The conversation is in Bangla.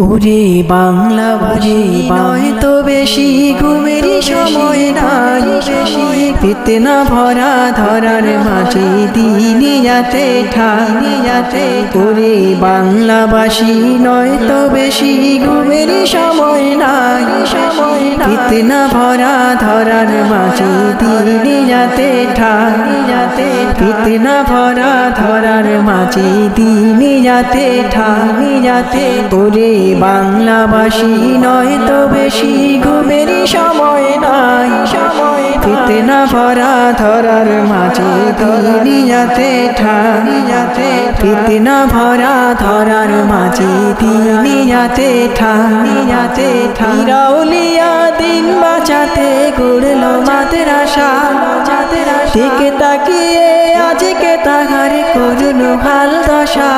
ওরে বাংলা ভাষী নয় তো বেশি ঘুমেরই সময় নাই বেশি ফিতনা ভরা ধরার মাঝে দিনিয়াতে ঠানিয়াতে ওরে বাংলাভাষী নয় তো বেশি ঘুমেরই সময় নাই সময় ফিতনা ভরা ধরার মাঝে দিনিয়াতে ঠানিয়াতে ফিতনা ভরা ধরার মাঝে দিনিয়াতে ঠানিয়াতে ওরে বাংলাভাষী নয় তো বেশি ঘুমেরই সময় নাই সময় ফিতনা ভরা ধরার মাঝে দিনিয়াতে ঠানিয়াতে ফিতনা ভরা ধরার মাঝে দিনিয়াতে ঠানিয়াতে ঠাউলিয়া দিন বাঁচাতে গড়ল মাদ্রাসা দিকে তাকিয়ে আজকে তাহার করুন হাল দশা